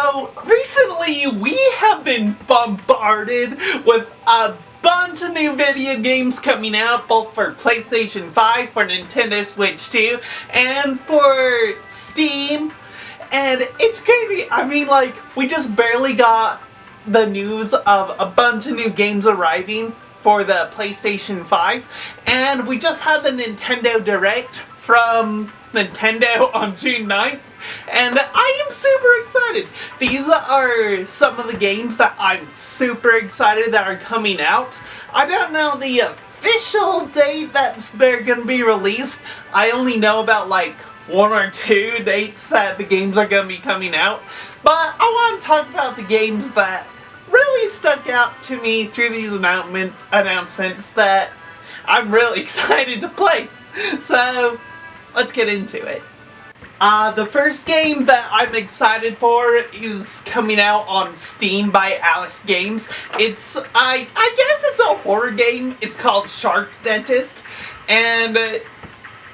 So, recently we have been bombarded with a bunch of new video games coming out, both for PlayStation 5, for Nintendo Switch 2, and for Steam. And it's crazy. I mean, like, we just barely got the news of a bunch of new games arriving for the PlayStation 5, and we just had the Nintendo Direct from Nintendo on June 9th, and I am super excited. These are some of the games that I'm super excited that are coming out. I don't know the official date that they're going to be released. I only know about like one or two dates that the games are going to be coming out, but I want to talk about the games that really stuck out to me through these announcements that I'm really excited to play. So, let's get into it. The first game that I'm excited for is coming out on Steam by Alex Games. I guess it's a horror game. It's called Shark Dentist. And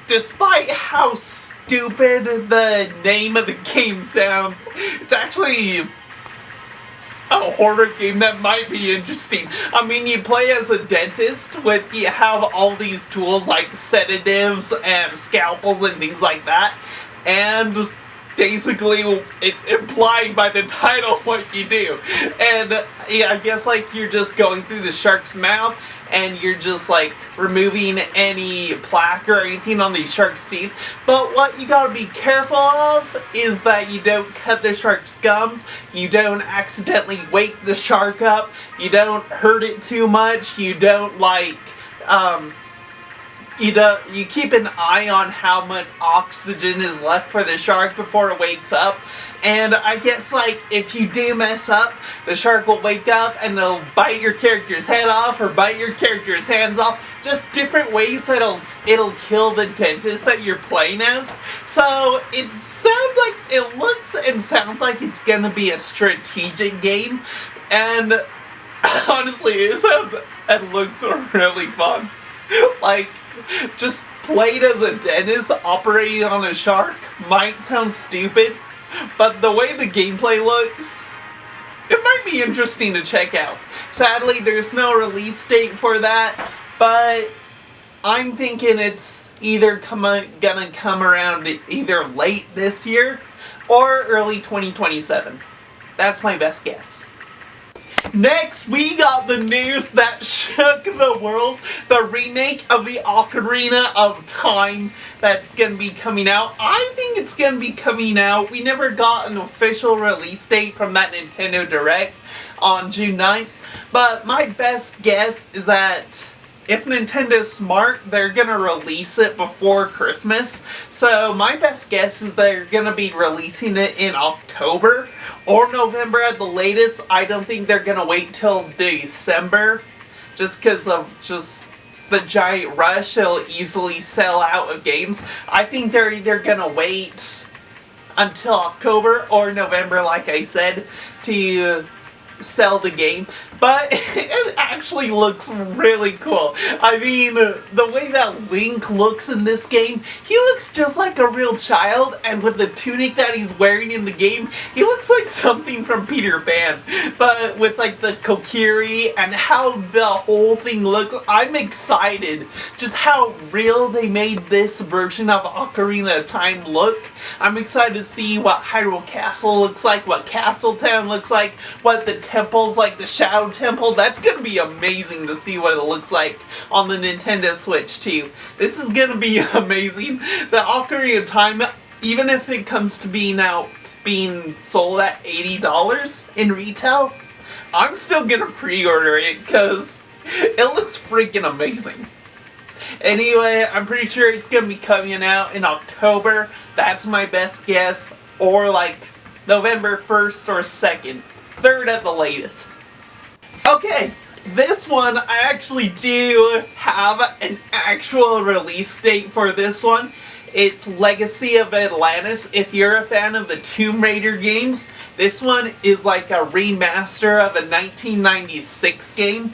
despite how stupid the name of the game sounds, it's actually a horror game that might be interesting. I mean, you play as a dentist you have all these tools like sedatives and scalpels and things like that, and basically it's implied by the title what you do. And yeah, I guess like you're just going through the shark's mouth and you're just like removing any plaque or anything on these shark's teeth. But what you gotta be careful of is that you don't cut the shark's gums, you don't accidentally wake the shark up, you don't hurt it too much, you don't like, you keep an eye on how much oxygen is left for the shark before it wakes up. And I guess like if you do mess up, the shark will wake up and they'll bite your character's head off or bite your character's hands off. Just different ways that it'll kill the dentist that you're playing as. So it looks and sounds like it's gonna be a strategic game. And honestly, it looks really fun. Like, just played as a dentist operating on a shark might sound stupid, but the way the gameplay looks, it might be interesting to check out. Sadly, there's no release date for that, but I'm thinking it's either gonna come around either late this year or early 2027. That's my best guess. Next, we got the news that shook the world, the remake of the Ocarina of Time that's going to be coming out. I think it's going to be coming out. We never got an official release date from that Nintendo Direct on June 9th, but my best guess is that if Nintendo's smart, they're gonna release it before Christmas. So my best guess is they're gonna be releasing it in October or November at the latest. I don't think they're gonna wait till December just because of the giant rush. It'll easily sell out of games. I think they're either gonna wait until October or November, like I said, to sell the game, but it actually looks really cool. I mean, the way that Link looks in this game, he looks just like a real child, and with the tunic that he's wearing in the game, he looks like something from Peter Pan, but with like the kokiri and how the whole thing looks, I'm excited just how real they made this version of Ocarina of Time look. I'm excited to see what Hyrule Castle looks like, what Castletown looks like, what the temples like the Shadow Temple. That's gonna be amazing to see what it looks like on the Nintendo Switch too. This is gonna be amazing. The Ocarina of Time, even if it comes to being sold at $80 in retail, I'm still gonna pre-order it because it looks freaking amazing. Anyway, I'm pretty sure it's gonna be coming out in October. That's my best guess, or like November 1st or 2nd. 3rd at the latest. Okay, this one, I actually do have an actual release date for this one. It's Legacy of Atlantis. If you're a fan of the Tomb Raider games, this one is like a remaster of a 1996 game.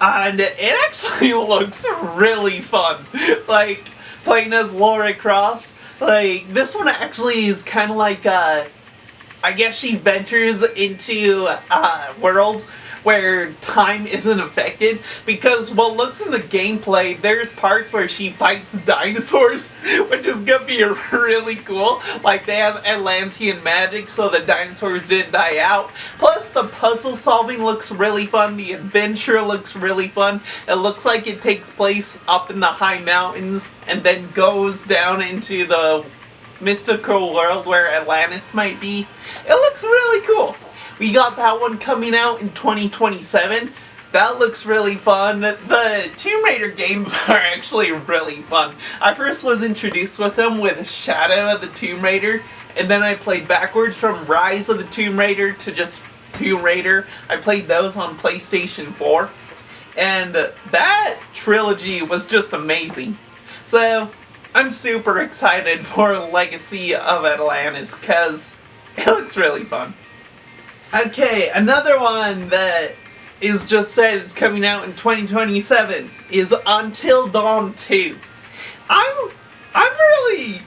And it actually looks really fun. Like, playing as Lara Croft. Like, this one actually is kind of like I guess she ventures into a world where time isn't affected, because what looks in the gameplay, there's parts where she fights dinosaurs, which is gonna be really cool. Like, they have Atlantean magic, so the dinosaurs didn't die out. Plus, the puzzle solving looks really fun, the adventure looks really fun. It looks like it takes place up in the high mountains, and then goes down into the mystical world where Atlantis might be. It looks really cool. We got that one coming out in 2027. That looks really fun. The Tomb Raider games are actually really fun. I first was introduced with them with Shadow of the Tomb Raider, and then I played backwards from Rise of the Tomb Raider to just Tomb Raider. I played those on PlayStation 4, and that trilogy was just amazing. So, I'm super excited for Legacy of Atlantis, because it looks really fun. Okay, another one that is just said it's coming out in 2027 is Until Dawn 2. I'm really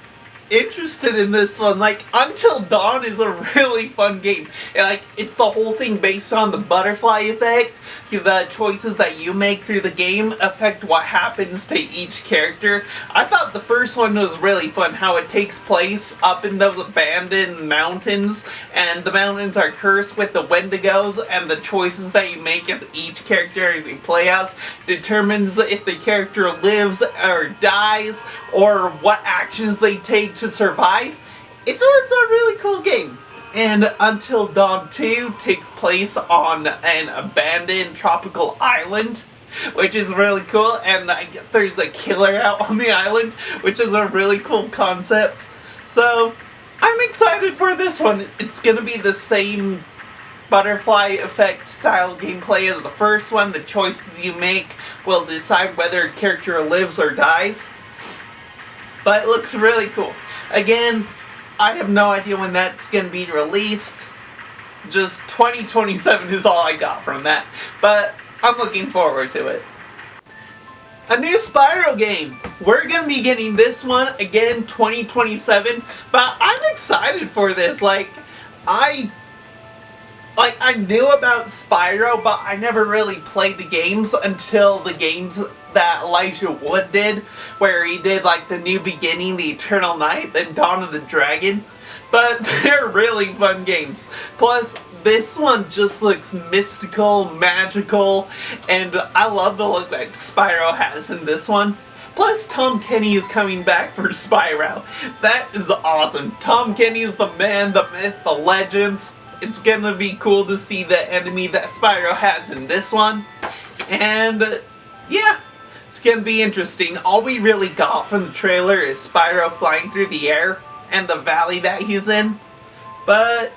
interested in this one. Like, Until Dawn is a really fun game. Like, it's the whole thing based on the butterfly effect. The choices that you make through the game affect what happens to each character. I thought the first one was really fun, how it takes place up in those abandoned mountains, and the mountains are cursed with the Wendigos, and the choices that you make as each character as you play as determines if the character lives or dies, or what actions they take to survive. It's a really cool game. And Until Dawn 2 takes place on an abandoned tropical island, which is really cool, and I guess there's a killer out on the island, which is a really cool concept. So, I'm excited for this one. It's gonna be the same butterfly effect style gameplay as the first one. The choices you make will decide whether a character lives or dies. But it looks really cool. Again, I have no idea when that's going to be released. Just 2027 is all I got from that. But I'm looking forward to it. A new Spyro game. We're going to be getting this one again 2027. But I'm excited for this. I knew about Spyro, but I never really played the games until the games that Elijah Wood did, where he did like the New Beginning, the Eternal Night, then Dawn of the Dragon. But they're really fun games. Plus, this one just looks mystical, magical, and I love the look that Spyro has in this one. Plus, Tom Kenny is coming back for Spyro. That is awesome. Tom Kenny is the man, the myth, the legend. It's gonna be cool to see the enemy that Spyro has in this one. And, yeah, it's gonna be interesting. All we really got from the trailer is Spyro flying through the air and the valley that he's in. But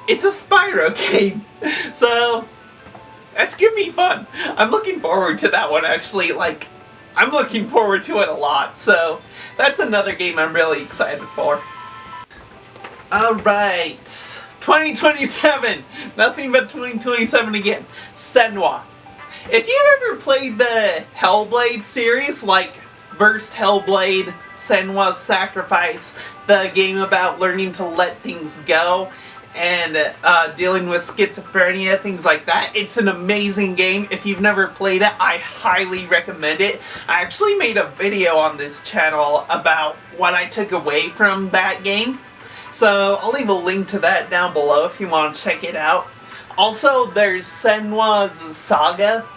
it's a Spyro game. So, that's gonna be fun. I'm looking forward to that one, actually. I'm looking forward to it a lot. So, that's another game I'm really excited for. Alright. 2027! Nothing but 2027 again. Senua. If you've ever played the Hellblade series, like First Hellblade, Senua's Sacrifice, the game about learning to let things go, and dealing with schizophrenia, things like that, it's an amazing game. If you've never played it, I highly recommend it. I actually made a video on this channel about what I took away from that game. So, I'll leave a link to that down below if you want to check it out. Also, there's Senua's Saga,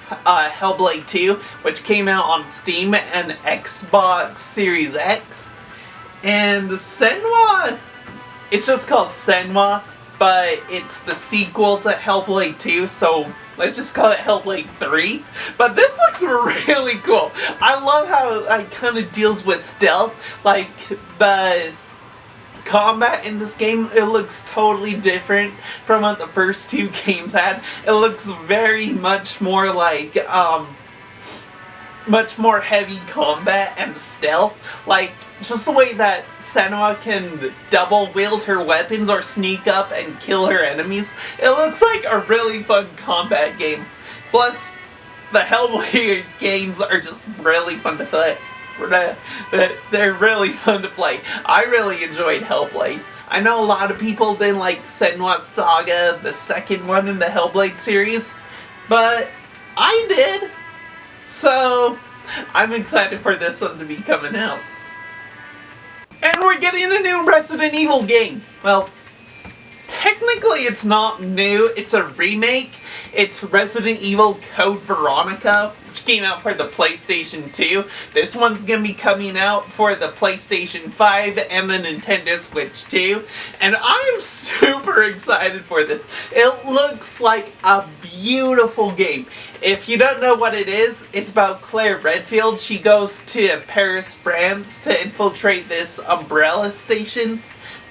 Hellblade 2, which came out on Steam and Xbox Series X. And Senua, it's just called Senua, but it's the sequel to Hellblade 2, so let's just call it Hellblade 3. But this looks really cool. I love how it kind of deals with stealth. Like, the combat in this game, it looks totally different from what the first two games had. It looks very much more like, much more heavy combat and stealth. Like, just the way that Senua can double wield her weapons or sneak up and kill her enemies. It looks like a really fun combat game. Plus, the Hellblade games are just really fun to play. They're really fun to play. I really enjoyed Hellblade. I know a lot of people didn't like Senua Saga, the second one in the Hellblade series, but I did. So, I'm excited for this one to be coming out. And we're getting a new Resident Evil game. Well, technically it's not new, it's a remake. It's Resident Evil Code Veronica, which came out for the PlayStation 2. This one's gonna be coming out for the PlayStation 5 and the Nintendo Switch 2. And I'm super excited for this. It looks like a beautiful game. If you don't know what it is, it's about Claire Redfield. She goes to Paris, France to infiltrate this umbrella station.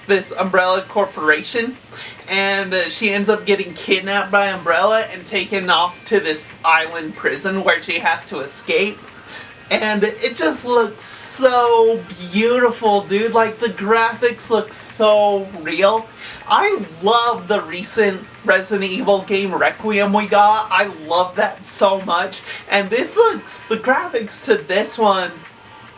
This Umbrella Corporation, and she ends up getting kidnapped by Umbrella and taken off to this island prison where she has to escape. And it just looks so beautiful, dude. Like, the graphics look so real. I love the recent Resident Evil game Requiem we got. I love that so much. And this looks, the graphics to this one,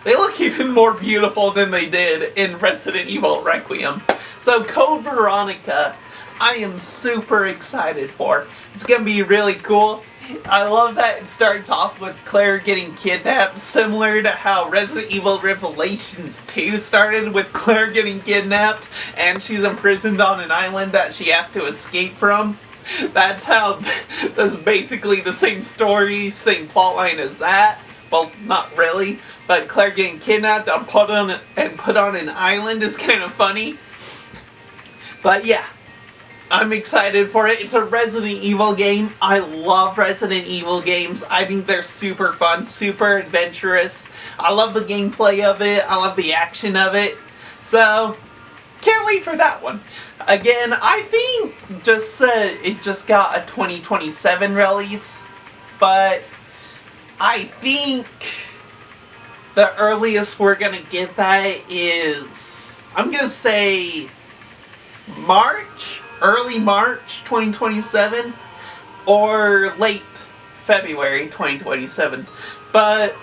they look even more beautiful than they did in Resident Evil Requiem. So Code Veronica, I am super excited for. It's gonna be really cool. I love that it starts off with Claire getting kidnapped, similar to how Resident Evil Revelations 2 started with Claire getting kidnapped and she's imprisoned on an island that she has to escape from. That's how, that's basically the same story, same plotline as that. Well, not really, but Claire getting kidnapped and put on an island is kind of funny. But yeah, I'm excited for it. It's a Resident Evil game. I love Resident Evil games. I think they're super fun, super adventurous. I love the gameplay of it. I love the action of it. So, can't wait for that one. Again, I think it just got a 2027 release, but I think the earliest we're gonna get that is, I'm gonna say March, early March 2027, or late February 2027. But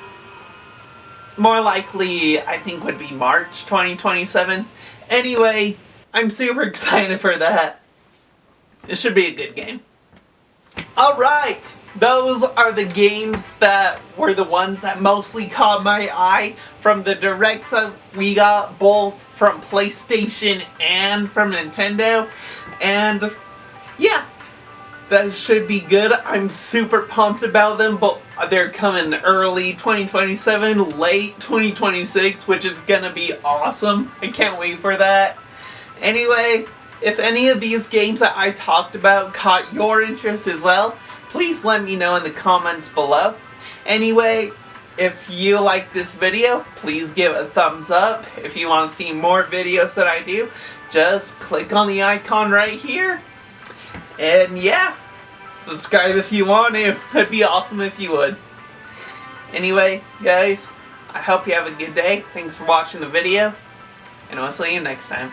more likely, I think would be March 2027. Anyway, I'm super excited for that. It should be a good game. Alright! Those are the games that were the ones that mostly caught my eye from the directs that we got, both from PlayStation and from Nintendo. And yeah, that should be good. I'm super pumped about them, but they're coming early 2027, late 2026, which is gonna be awesome. I can't wait for that. Anyway, if any of these games that I talked about caught your interest as well, please let me know in the comments below. Anyway, if you like this video, please give it a thumbs up. If you want to see more videos that I do, just click on the icon right here. And yeah, subscribe if you want to. That'd be awesome if you would. Anyway, guys, I hope you have a good day. Thanks for watching the video, and I'll see you next time.